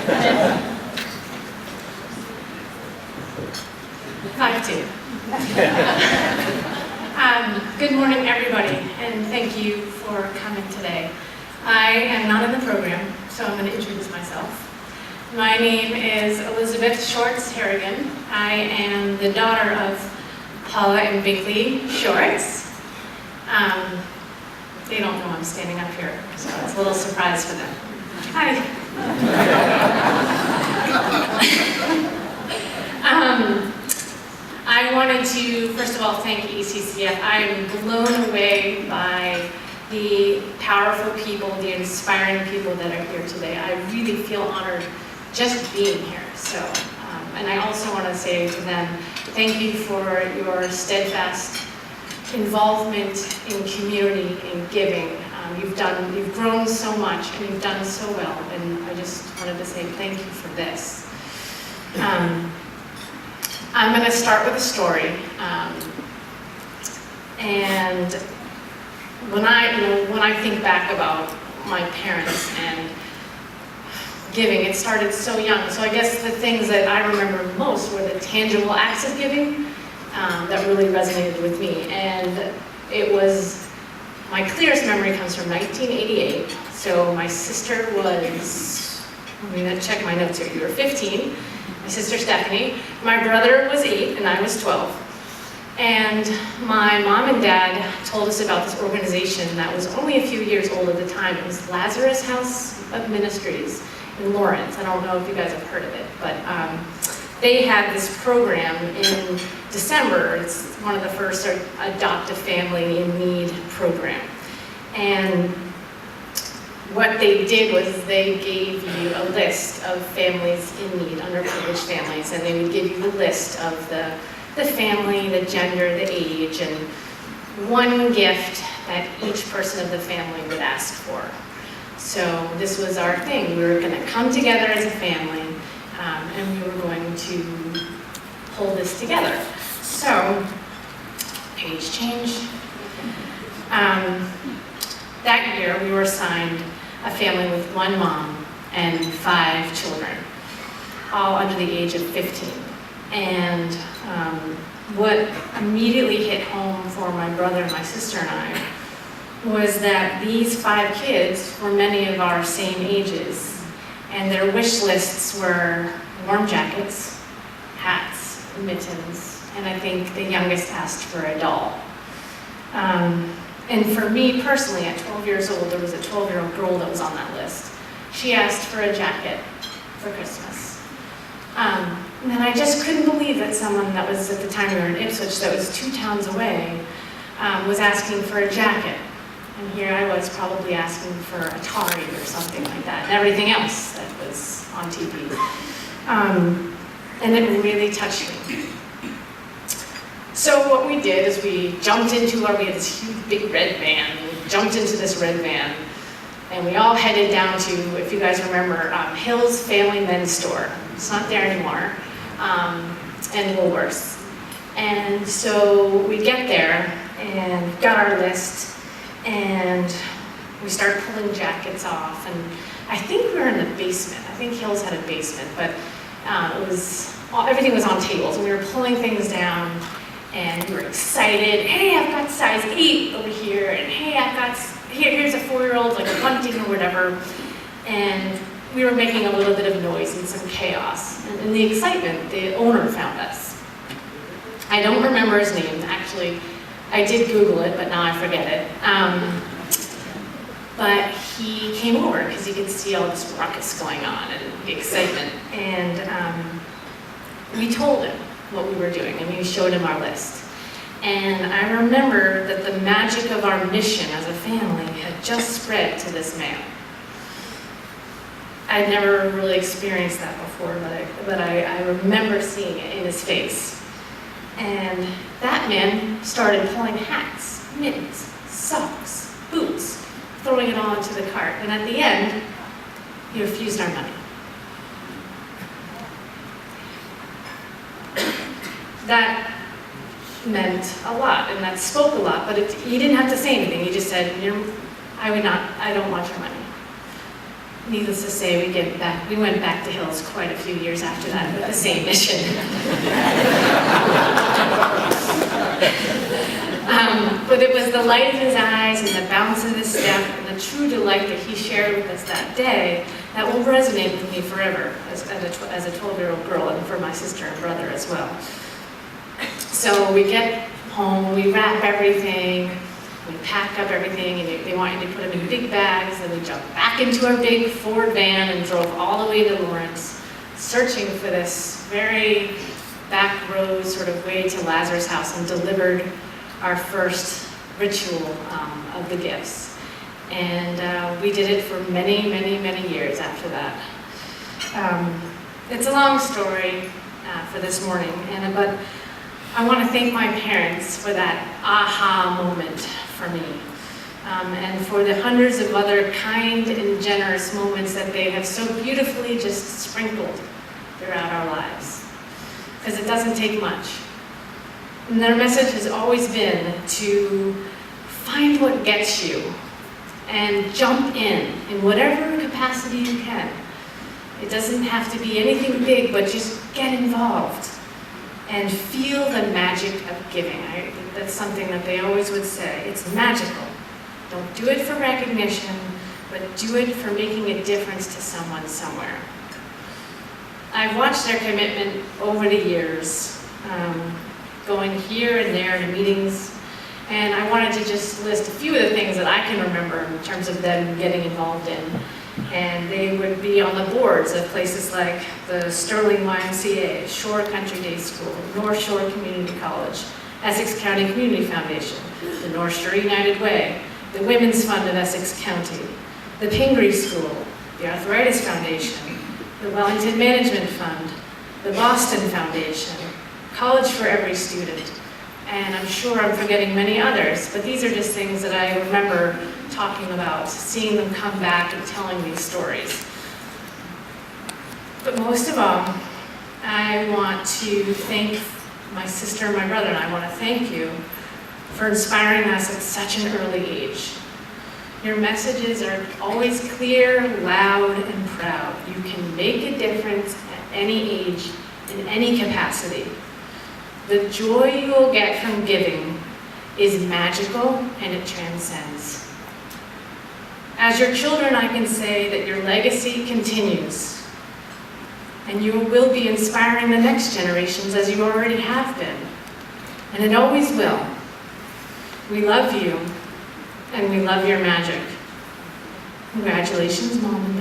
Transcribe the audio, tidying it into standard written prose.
5 2. Good morning, everybody, and thank you for coming today. I am not in the program, so I'm going to introduce myself. My name is Elizabeth Shorts Harrigan. I am the daughter of Paula and Binkley Shorts. They don't know I'm standing up here, so it's a little surprise for them. Hi. I wanted to, first of all, thank ECCF. I am blown away by the powerful people, the inspiring people that are here today. I really feel honored just being here. So, and I also want to say to them, thank you for your steadfast involvement in community, in giving. You've grown so much and you've done so well, and I just wanted to say thank you for this. I'm going to start with a story, and when I think back about my parents and giving, it started so young. So I guess the things that I remember most were the tangible acts of giving that really resonated with me. And it was, my clearest memory comes from 1988. So my sister was, let me check my notes here, you were 15. My sister Stephanie, my brother was 8 and I was 12. And my mom and dad told us about this organization that was only a few years old at the time. It was Lazarus House of Ministries in Lawrence. I don't know if you guys have heard of it, but they had this program in December. It's one of the first Adopt a Family in Need program. And what they did was they gave you a list of families in need, underprivileged families, and they would give you the list of the family, the gender, the age, and one gift that each person of the family would ask for. So this was our thing. We were going to come together as a family, and we were going to pull this together. So, page change. That year, we were assigned a family with 1 mom and 5 children, all under the age of 15. And what immediately hit home for my brother and my sister and I was that these 5 kids were many of our same ages, and their wish lists were warm jackets, hats, mittens, and I think the youngest asked for a doll. And for me personally, at 12 years old, there was a 12-year-old girl that was on that list. She asked for a jacket for Christmas. And then I just couldn't believe that someone that was, at the time we were in Ipswich, that was 2 towns away, was asking for a jacket. And here I was probably asking for Atari or something like that, and everything else that was on TV. And it really touched me. So what we did is we jumped into we had this huge big red van, we jumped into this red van, and we all headed down to, if you guys remember, Hill's Family Men's Store. It's not there anymore, and Woolworths. And so we get there, and got our list, and we start pulling jackets off, and I think we were in the basement. I think Hills had a basement, but everything was on tables, and we were pulling things down, and we were excited. Hey, I've got size 8 over here, and hey, here's a 4-year-old, like a bunting or whatever, and we were making a little bit of noise and some chaos. And in the excitement, the owner found us. I don't remember his name, actually. I did Google it, but now I forget it. But he came over because he could see all this ruckus going on and the excitement. And we told him what we were doing, and we showed him our list. And I remember that the magic of our mission as a family had just spread to this man. I'd never really experienced that before, but I remember seeing it in his face. And that man started pulling hats, mittens, socks, boots, throwing it all into the cart. And at the end, he refused our money. That meant a lot, and that spoke a lot, but he didn't have to say anything. He just said, I don't want your money. needless to say, we went back to Hills quite a few years after that with the same mission. But it was the light in his eyes and the bounce of his step and the true delight that he shared with us that day that will resonate with me forever as a 12-year-old girl, and for my sister and brother as well. So we get home, we wrap everything, we pack up everything, and they want you to put them in big bags, and we jump back into our big Ford van and drove all the way to Lawrence, searching for this very back road sort of way to Lazarus' house, and delivered our first ritual of the gifts. And we did it for many, many, many years after that. It's a long story for this morning, but I want to thank my parents for that aha moment for me, and for the hundreds of other kind and generous moments that they have so beautifully just sprinkled throughout our lives. Because it doesn't take much. And their message has always been to find what gets you and jump in whatever capacity you can. It doesn't have to be anything big, but just get involved and feel the magic of giving. That's something that they always would say. It's magical. Don't do it for recognition, but do it for making a difference to someone somewhere. I've watched their commitment over the years, going here and there to meetings, and I wanted to just list a few of the things that I can remember in terms of them getting involved in. And they would be on the boards of places like the Sterling YMCA, Shore Country Day School, North Shore Community College, Essex County Community Foundation, the North Shore United Way, the Women's Fund of Essex County, the Pingree School, the Arthritis Foundation, the Wellington Management Fund, the Boston Foundation, College for Every Student, and I'm sure I'm forgetting many others, but these are just things that I remember talking about, seeing them come back and telling these stories. But most of all, I want to thank my sister and my brother, and I want to thank you for inspiring us at such an early age. Your messages are always clear, loud, and proud. You can make a difference at any age, in any capacity. The joy you will get from giving is magical, and it transcends. As your children, I can say that your legacy continues, and you will be inspiring the next generations as you already have been, and it always will. We love you, and we love your magic. Congratulations, Mom and